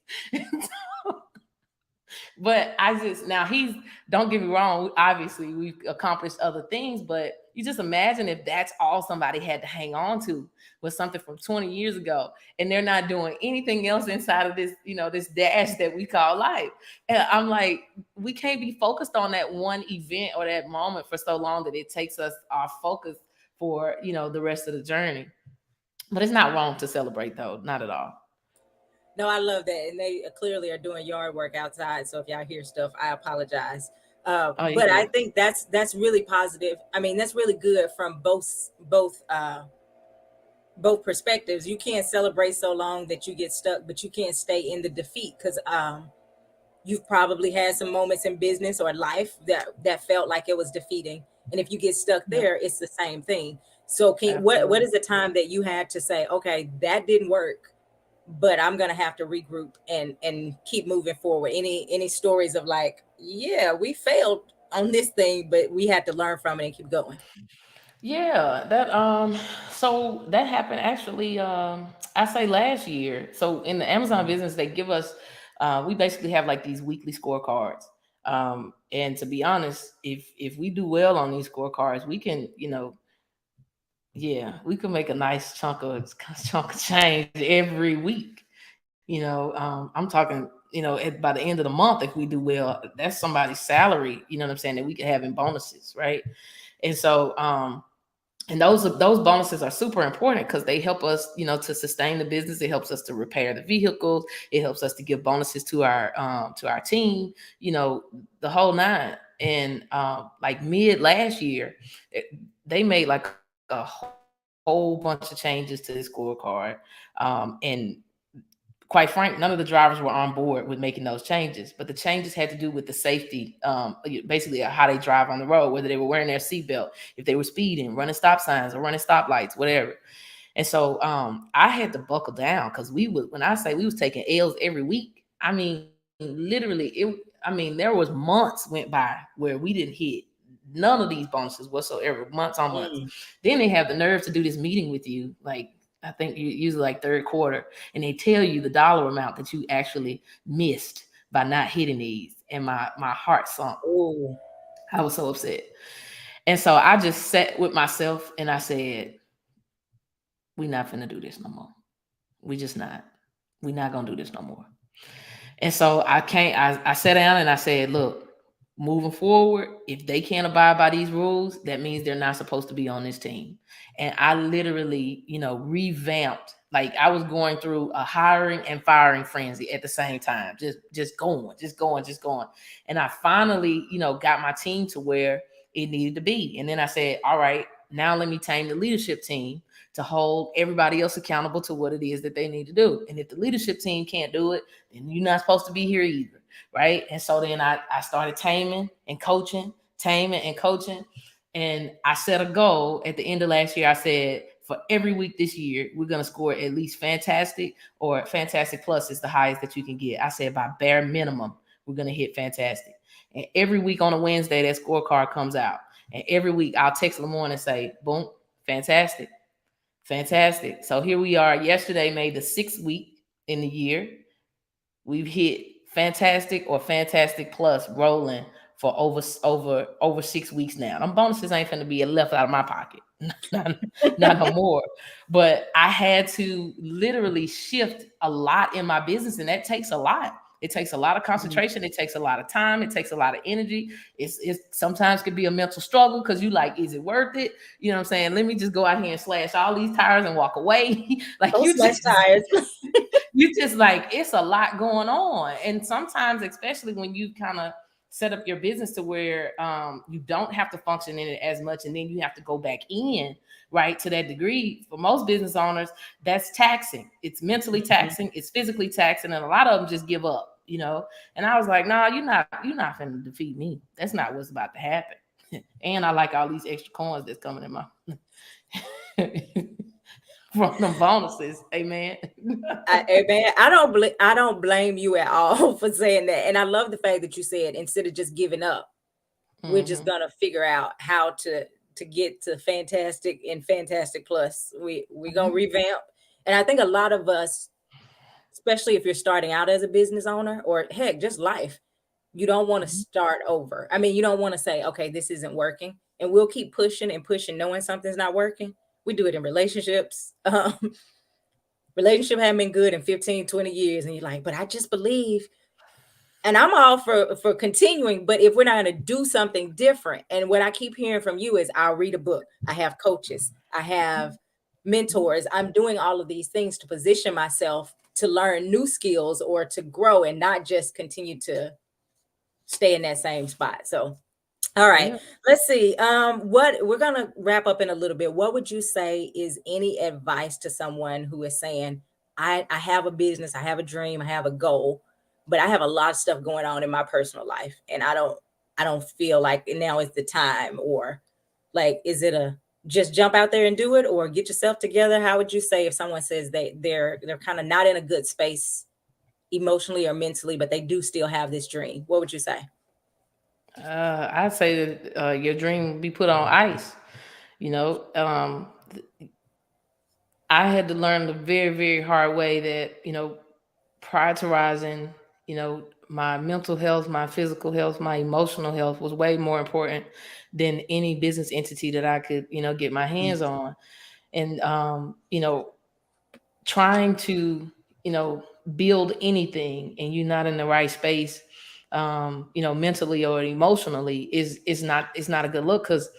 But I just, now he's, don't get me wrong, obviously we've accomplished other things, but you just imagine if that's all somebody had to hang on to was something from 20 years ago, and they're not doing anything else inside of this, this dash that we call life. And I'm like, we can't be focused on that one event or that moment for so long that it takes us our focus for, the rest of the journey. But it's not wrong to celebrate though, not at all. No, I love that. And they clearly are doing yard work outside. So if y'all hear stuff, I apologize. Oh, you But I good. think that's really positive. I mean, that's really good from both perspectives. You can't celebrate so long that you get stuck, but you can't stay in the defeat because you've probably had some moments in business or life that felt like it was defeating. And if you get stuck Yeah, there, it's the same thing. So what absolutely. is the time that you had to say, okay, that didn't work, but I'm gonna have to regroup and keep moving forward. Any stories of like, yeah, we failed on this thing, but we had to learn from it and keep going. Yeah, that so that happened actually I say last year. So in the Amazon business they give us we basically have like these weekly scorecards. And to be honest, if we do well on these scorecards, we can, yeah, we can make a nice chunk of change every week. I'm talking, by the end of the month, if we do well, that's somebody's salary, you know what I'm saying, that we could have in bonuses, right? And so and those bonuses are super important because they help us, to sustain the business. It helps us to repair the vehicles. It helps us to give bonuses to our team, the whole nine. And like mid last year, they made like a whole bunch of changes to this scorecard. And quite frank, none of the drivers were on board with making those changes, but the changes had to do with the safety, basically how they drive on the road, whether they were wearing their seatbelt, if they were speeding, running stop signs or running stoplights, whatever. And so I had to buckle down because when I say we was taking L's every week, I mean, literally there was months went by where we didn't hit none of these bonuses whatsoever, months on months. Mm. Then they have the nerve to do this meeting with you, like I think usually like third quarter, and they tell you the dollar amount that you actually missed by not hitting these. And my heart sunk. Oh. I was so upset. And so I just sat with myself and I said, we not finna do this no more. We just not. We not gonna do this no more. And so I sat down and I said, look, moving forward, if they can't abide by these rules, that means they're not supposed to be on this team. And I literally, revamped. Like I was going through a hiring and firing frenzy at the same time, just going, just going, just going. And I finally, got my team to where it needed to be. And then I said, all right, now let me tame the leadership team to hold everybody else accountable to what it is that they need to do. And if the leadership team can't do it, then you're not supposed to be here either. Right. And so then I started taming and coaching. And I set a goal at the end of last year. I said, for every week this year, we're going to score at least fantastic, or fantastic plus is the highest that you can get. I said, by bare minimum, we're going to hit fantastic. And every week on a Wednesday, that scorecard comes out. And every week I'll text LeMoine and say, boom, fantastic. Fantastic. So here we are. Yesterday made the 6th week in the year. We've hit fantastic or fantastic plus rolling for over 6 weeks now. Them bonuses ain't finna be left out of my pocket. not no more. But I had to literally shift a lot in my business, and that takes a lot. It takes a lot of concentration. It takes a lot of time. It takes a lot of energy. It's sometimes could be a mental struggle because you like, is it worth it? You know what I'm saying? Let me just go out here and slash all these tires and walk away. Like Those slash tires. you just like, it's a lot going on. And sometimes, especially when you kind of set up your business to where you don't have to function in it as much, and then you have to go back in, right, to that degree. For most business owners, that's taxing. It's mentally taxing, it's physically taxing, and a lot of them just give up. And I was like, nah, you're not finna defeat me. That's not what's about to happen. And I like all these extra coins that's coming in my from them bonuses. Amen. Man, I don't blame you at all for saying that, and I love the fact that you said instead of just giving up, we're just gonna figure out how to get to fantastic and fantastic plus. We're gonna revamp, and I think a lot of us, especially if you're starting out as a business owner or heck, just life, you don't want to start over. I mean, you don't want to say, okay, this isn't working, and we'll keep pushing and pushing, knowing something's not working. We do it in relationships. Relationship haven't been good in 15, 20 years, and you're like, but I just believe, and I'm all for continuing, but if we're not going to do something different, and what I keep hearing from you is, I'll read a book, I have coaches, I have mentors, I'm doing all of these things to position myself to learn new skills or to grow, and not just continue to stay in that same spot. So all right, Yeah. let's see. What we're gonna wrap up in a little bit. What would you say is any advice to someone who is saying, I have a business, I have a dream, I have a goal, but I have a lot of stuff going on in my personal life, and I don't feel like now is the time, or like, is it a just jump out there and do it, or get yourself together? How would you say if someone says they're kind of not in a good space emotionally or mentally, but they do still have this dream? What would you say? I'd say that your dream be put on ice. You know, I had to learn the very, very hard way that, prioritizing, my mental health, my physical health, my emotional health was way more important than any business entity that I could, get my hands on. And, trying to, build anything and you're not in the right space, mentally or emotionally is not a good look. Cause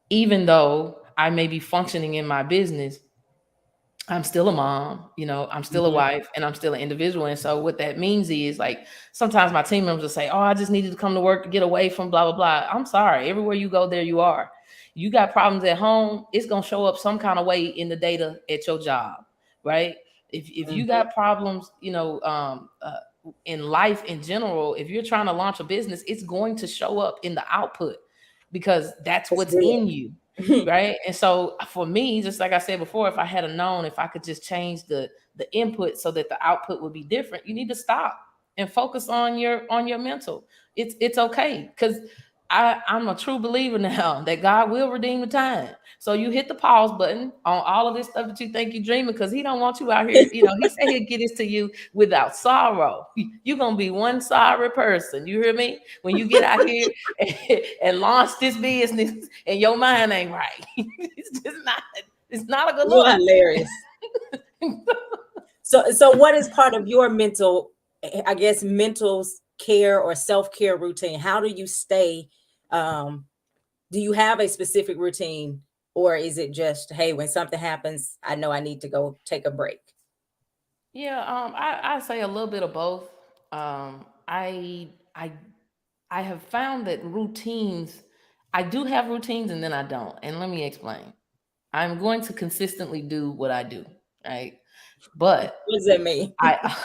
even though I may be functioning in my business, I'm still a mom, I'm still a Mm-hmm. wife, and I'm still an individual. And so what that means is, like, sometimes my team members will say, "Oh, I just needed to come to work to get away from blah blah blah." I'm sorry. Everywhere you go, there you are. You got problems at home, it's gonna show up some kind of way in the data at your job, right? If you Mm-hmm. got problems, in life in general, if you're trying to launch a business, it's going to show up in the output because that's That's what's good. in you, right? And so for me, just like I said before, if I had known if I could just change the input so that the output would be different, you need to stop and focus on your mental. It's okay, because I'm a true believer now that God will redeem the time. So you hit the pause button on all of this stuff that you think you're dreaming, because He don't want you out here. He said He'll get this to you without sorrow. You're gonna be one sorry person. You hear me? When you get out here and launch this business and your mind ain't right, it's just not. It's not a good You're look. hilarious. So what is part of your mental, I guess, mental care or self-care routine? How do you stay, um, do you have a specific routine, or is it just, hey, when something happens, I know I need to go take a break? Yeah, I say a little bit of both. I have found that routines, I do have routines and then I don't. And let me explain. I'm going to consistently do what I do, right? But What does that mean? I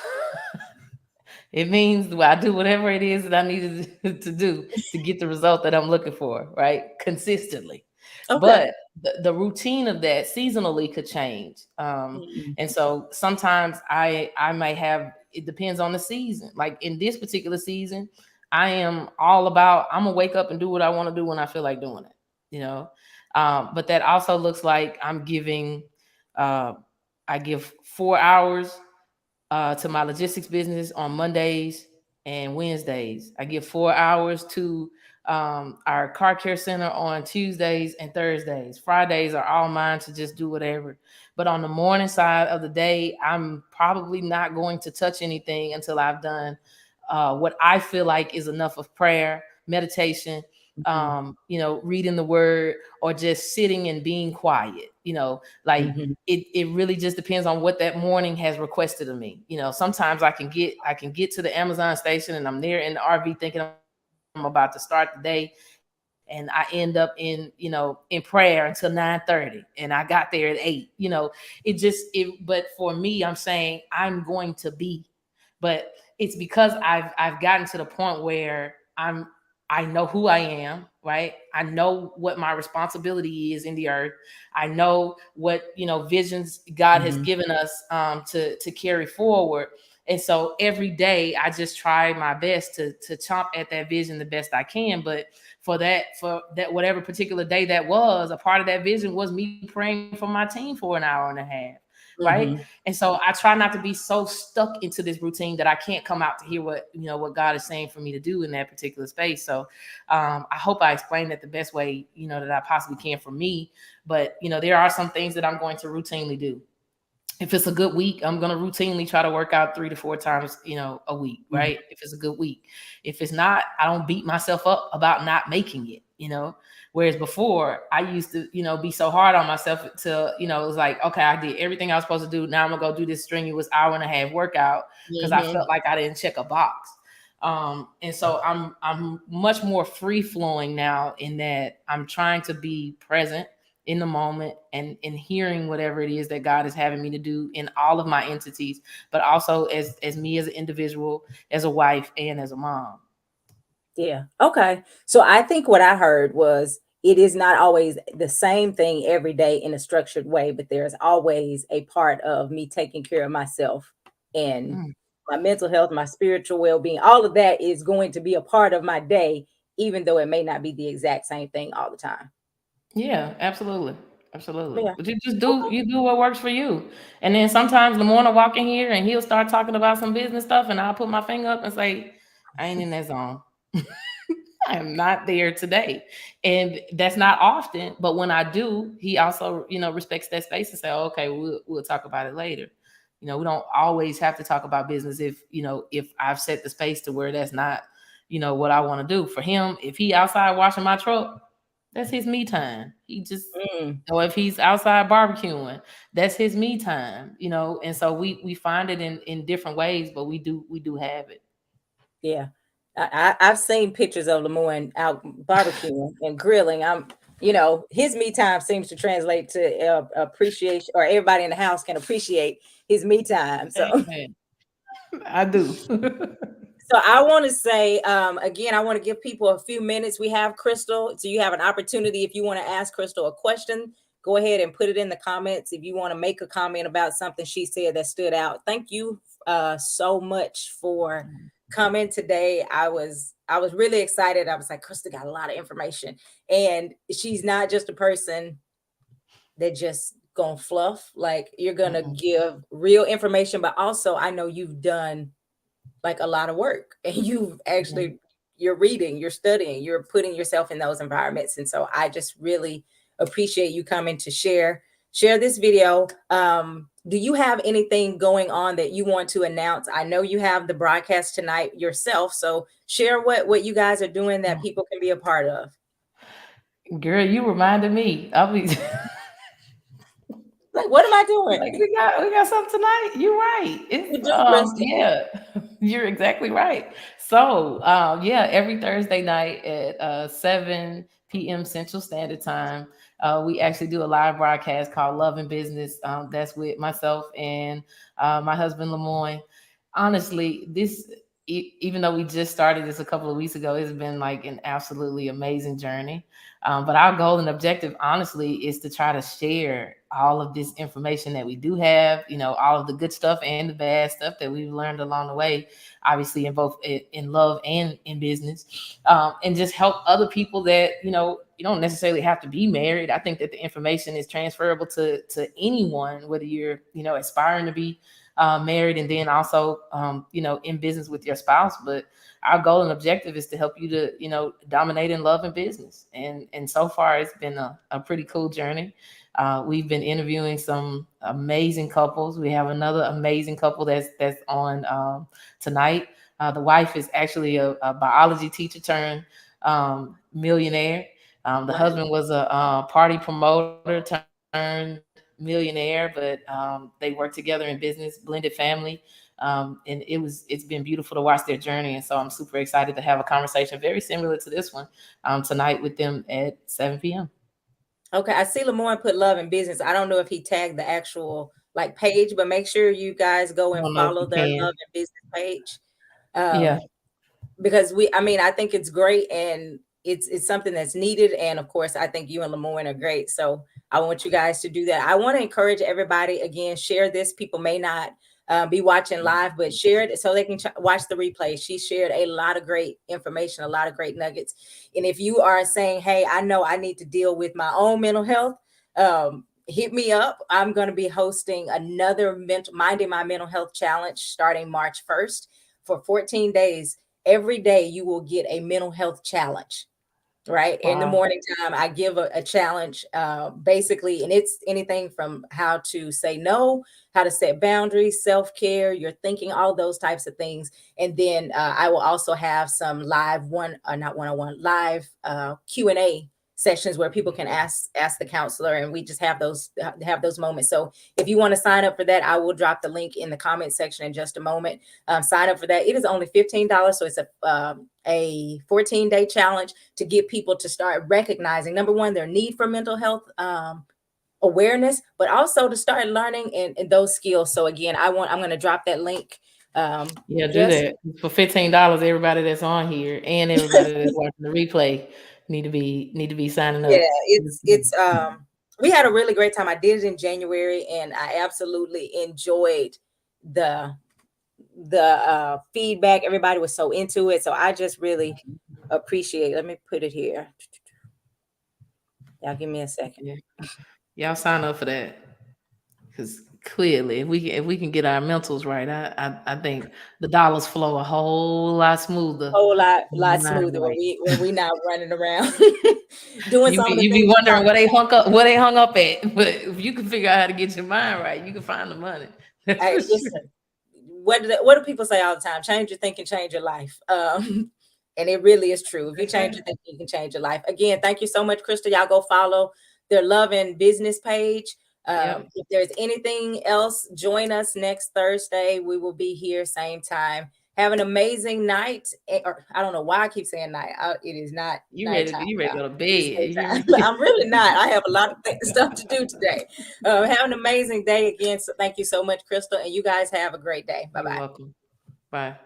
it means I do whatever it is that I needed to do to get the result that I'm looking for, right? Consistently. Okay. But the routine of that seasonally could change. Mm-hmm. And so sometimes I might have, it depends on the season. Like in this particular season, I am all about, I'm gonna wake up and do what I want to do when I feel like doing it, you know. But that also looks like I'm giving uh I give 4 hours to my logistics business on Mondays and Wednesdays. I give 4 hours to our car care center on Tuesdays and Thursdays. Fridays are all mine to just do whatever. But on the morning side of the day, I'm probably not going to touch anything until I've done what I feel like is enough of prayer, meditation, reading the word, or just sitting and being quiet. Like Mm-hmm. it really just depends on what that morning has requested of me. Sometimes I can get to the Amazon station and I'm there in the RV thinking I'm about to start the day, and I end up in prayer until 9:30, and I got there at 8. But for me, I'm saying I'm going to be, but it's because I've gotten to the point where I know who I am, right? I know what my responsibility is in the earth. I know what visions God has Mm-hmm. given us to carry forward. And so every day I just try my best to chomp at that vision the best I can. But for that whatever particular day that was, a part of that vision was me praying for my team for an hour and a half, right? Mm-hmm. And so I try not to be so stuck into this routine that I can't come out to hear what God is saying for me to do in that particular space. So I hope I explained that the best way that I possibly can for me. But there are some things that I'm going to routinely do. If it's a good week, I'm going to routinely try to work out 3 to 4 times, a week, right? If it's a good week. If it's not, I don't beat myself up about not making it. Whereas before I used to, be so hard on myself to, it was like, okay, I did everything I was supposed to do. Now I'm gonna go do this strenuous hour and a half workout because I Mm-hmm. felt like I didn't check a box. And so I'm much more free flowing now, in that I'm trying to be present in the moment and hearing whatever it is that God is having me to do in all of my entities, but also as me as an individual, as a wife, and as a mom. Yeah. Okay. So I think what I heard was it is not always the same thing every day in a structured way, but there's always a part of me taking care of myself and Mm. my mental health, my spiritual well-being. All of that is going to be a part of my day, even though it may not be the exact same thing all the time. Yeah, absolutely. Absolutely. Yeah. But you just do Okay. you do what works for you. And then sometimes LeMoine will walk in here and he'll start talking about some business stuff and I'll put my finger up and say, I ain't in that zone. I am not there today. And that's not often, but when I do, he also, respects that space and say, okay, we'll talk about it later. We don't always have to talk about business if I've set the space to where that's not, what I want to do. For him, if he outside washing my truck, that's his me time. He just Mm, or if he's outside barbecuing, that's his me time. And so we find it in different ways, but we do have it. yeah. I've seen pictures of Lemoyne out barbecuing and grilling. His me time seems to translate to appreciation, or everybody in the house can appreciate his me time. So Amen. I do. So I want to say again, I want to give people a few minutes. We have Crystal, so you have an opportunity. If you want to ask Crystal a question, go ahead and put it in the comments. If you want to make a comment about something she said that stood out, thank you so much for coming today. I was really excited. I was like, Crystal got a lot of information, and she's not just a person that just gonna fluff. Like, you're gonna Mm-mm. give real information, but also I know you've done like a lot of work and Mhm. you're reading, you're studying, you're putting yourself in those environments. And so I just really appreciate you coming to share this video. Do you have anything going on that you want to announce? I know you have the broadcast tonight yourself, so share what you guys are doing that people can be a part of. Girl, you reminded me. I'll be Like, what am I like, doing? we got something tonight. You're right. You It's do, Crystal. yeah, you're exactly right. So yeah, every Thursday night at 7 p.m. Central Standard Time, we actually do a live broadcast called Love and Business. That's with myself and my husband LeMoine. Honestly, even though we just started this a couple of weeks ago, it's been like an absolutely amazing journey. But our goal and objective, honestly, is to try to share all of this information that we do have, all of the good stuff and the bad stuff that we've learned along the way, obviously in both in love and in business, and just help other people that, you don't necessarily have to be married. I think that the information is transferable to anyone, whether you're, aspiring to be married and then also, in business with your spouse. But our goal and objective is to help you to, dominate in love and business. And so far, it's been a pretty cool journey. We've been interviewing some amazing couples. We have another amazing couple that's on tonight. The wife is actually a biology teacher turned millionaire. The Wow. husband was a party promoter turned millionaire, but they work together in business, blended family. And it's been beautiful to watch their journey. And so I'm super excited to have a conversation very similar to this one tonight with them at 7 p.m. Okay, I see Lemoyne put love and business. I don't know if he tagged the actual like page, but make sure you guys go I and don't know if follow you their can. love and business page. Yeah. Um, because I think it's great, and it's something that's needed. And of course, I think you and Lemoyne are great. So I want you guys to do that. I want to encourage everybody, again, share this. People may not be watching live, but share it so they can watch the replay. She shared a lot of great information, a lot of great nuggets. And if you are saying, hey, I know I need to deal with my own mental health, hit me up. I'm going to be hosting another Minding My Mental Health Challenge starting March 1st for 14 days. Every day you will get a mental health challenge, right? In the Wow. morning time, I give a challenge, basically, and it's anything from how to say no, how to set boundaries, self-care, your thinking, all those types of things. And then I will also have some live not one-on-one, live Q&A sessions where people can ask the counselor, and we just have those moments. So if you want to sign up for that, I will drop the link in the comment section in just a moment. Sign up for that. It is only $15, so it's a 14-day challenge to get people to start recognizing, number one, their need for mental health awareness, but also to start learning in those skills. So again, I'm going to drop that link. Yeah, do Just that. For $15, everybody that's on here and everybody that's watching the replay need to be signing Yeah, up. it's we had a really great time. I did it in January and I absolutely enjoyed the feedback. Everybody was so into it. So I just really appreciate. Let me put it here. Y'all give me a second. Yeah. Y'all sign up for that. Because clearly, if we can get our mentals right, I think the dollars flow a whole lot smoother. Whole lot Mind smoother right. when we not running around doing some of the You be things we wondering talked about. where they hung up at, but if you can figure out how to get your mind right, you can find the money. That's Hey, for sure. listen, what do people say all the time? Change your thinking, change your life. And it really is true. If you That's change right. your thinking, you can change your life. Again, thank you so much, Crystal. Y'all go follow their Love and Business page. Yep. If there's anything else, join us next Thursday. We will be here same time. Have an amazing night. Or I don't know why I keep saying night. It is not nighttime, You ready to go to y'all. It is bed? You hear me? daytime. I'm really not. I have a lot of stuff to do today. Have an amazing day again. So thank you so much, Crystal. And you guys have a great day. Bye You're bye. welcome. Bye.